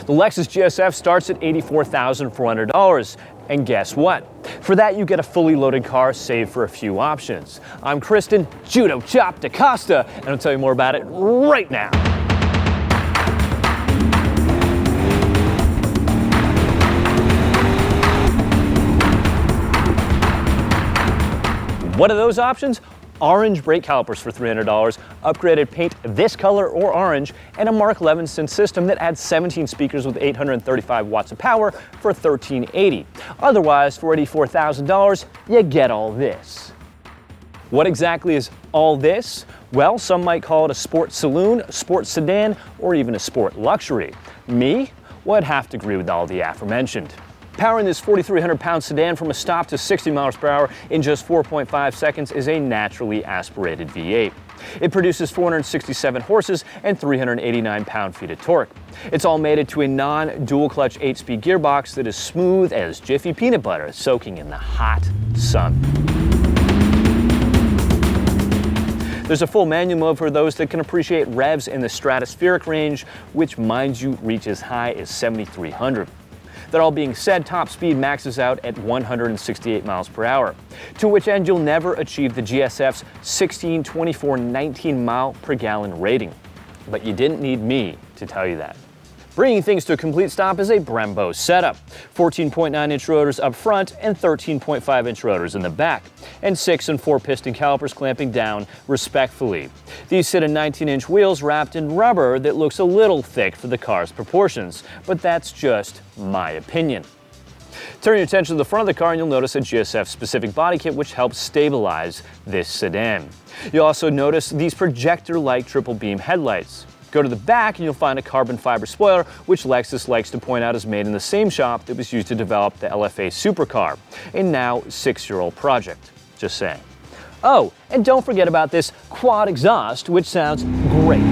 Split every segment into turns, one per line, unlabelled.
The Lexus GSF starts at $84,400. And guess what? For that, you get a fully loaded car, save for a few options. I'm Kristen, Judo Chop DaCosta, and I'll tell you more about it right now. What are those options? Orange brake calipers for $300, upgraded paint this color or orange, and a Mark Levinson system that adds 17 speakers with 835 watts of power for $1,380. Otherwise, for $84,000, you get all this. What exactly is all this? Well, some might call it a sport saloon, a sport sedan, or even a sport luxury. Me? Well, I'd have to agree with all the aforementioned. Powering this 4,300-pound sedan from a stop to 60 miles per hour in just 4.5 seconds is a naturally aspirated V8. It produces 467 horses and 389 pound-feet of torque. It's all mated to a non-dual clutch 8-speed gearbox that is smooth as Jiffy peanut butter soaking in the hot sun. There's a full manual mode for those that can appreciate revs in the stratospheric range, which, mind you, reach as high as 7,300. That all being said, top speed maxes out at 168 miles per hour, to which end you'll never achieve the GSF's 16, 24, 19 mile per gallon rating. But you didn't need me to tell you that. Bringing things to a complete stop is a Brembo setup. 14.9-inch rotors up front and 13.5-inch rotors in the back, and 6 and 4 piston calipers clamping down respectfully. These sit in 19-inch wheels wrapped in rubber that looks a little thick for the car's proportions, but that's just my opinion. Turn your attention to the front of the car and you'll notice a GSF-specific body kit which helps stabilize this sedan. You'll also notice these projector-like triple beam headlights. Go to the back and you'll find a carbon fiber spoiler, which Lexus likes to point out is made in the same shop that was used to develop the LFA supercar, a now 6-year-old project. Just saying. Oh, and don't forget about this quad exhaust, which sounds great.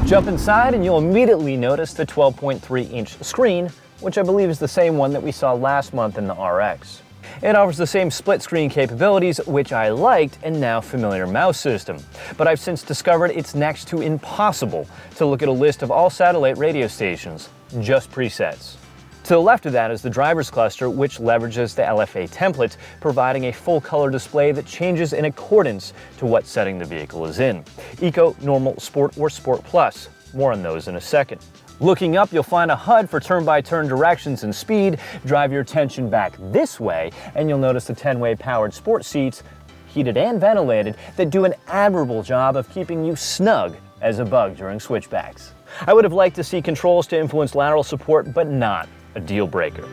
Jump inside and you'll immediately notice the 12.3-inch screen, which I believe is the same one that we saw last month in the RX. It offers the same split-screen capabilities, which I liked, and now familiar mouse system. But I've since discovered it's next to impossible to look at a list of all satellite radio stations, just presets. To the left of that is the driver's cluster, which leverages the LFA template, providing a full-color display that changes in accordance to what setting the vehicle is in. Eco, Normal, Sport, or Sport Plus. More on those in a second. Looking up, you'll find a HUD for turn-by-turn directions and speed. Drive your attention back this way, and you'll notice the 10-way powered sport seats, heated and ventilated, that do an admirable job of keeping you snug as a bug during switchbacks. I would have liked to see controls to influence lateral support, but not a deal breaker.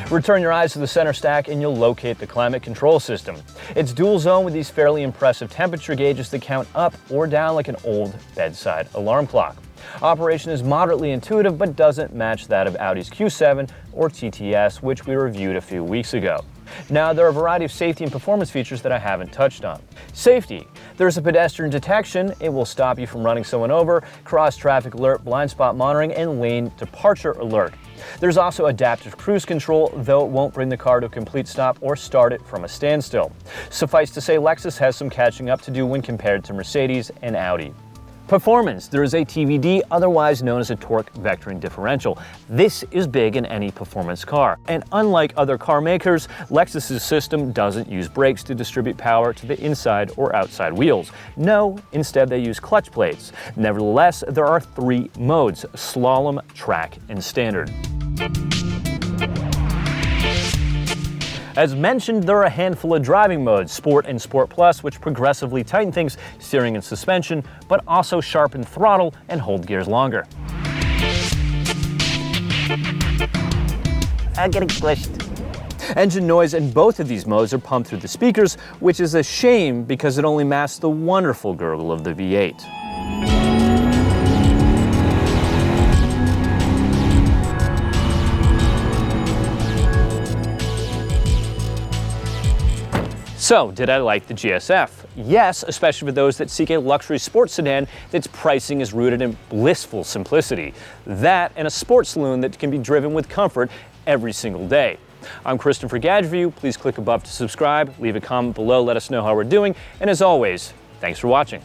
Return your eyes to the center stack and you'll locate the climate control system. It's dual zone with these fairly impressive temperature gauges that count up or down like an old bedside alarm clock. Operation is moderately intuitive but doesn't match that of Audi's Q7 or TTS, which we reviewed a few weeks ago. Now, there are a variety of safety and performance features that I haven't touched on. Safety. There's a pedestrian detection. It will stop you from running someone over, cross-traffic alert, blind spot monitoring, and lane departure alert. There's also adaptive cruise control, though it won't bring the car to a complete stop or start it from a standstill. Suffice to say, Lexus has some catching up to do when compared to Mercedes and Audi. Performance. There is a TVD, otherwise known as a torque vectoring differential. This is big in any performance car. And unlike other car makers, Lexus's system doesn't use brakes to distribute power to the inside or outside wheels. No, instead they use clutch plates. Nevertheless, there are 3 modes: slalom, track, and standard. As mentioned, there are a handful of driving modes, Sport and Sport Plus, which progressively tighten things, steering and suspension, but also sharpen throttle and hold gears longer. I'm getting squished. Engine noise in both of these modes are pumped through the speakers, which is a shame because it only masks the wonderful gurgle of the V8. So, did I like the GSF? Yes, especially for those that seek a luxury sports sedan that's pricing is rooted in blissful simplicity. That and a sports saloon that can be driven with comfort every single day. I'm Kristen for Gadget Review. Please click above to subscribe, leave a comment below, let us know how we're doing, and as always, Thanks for watching.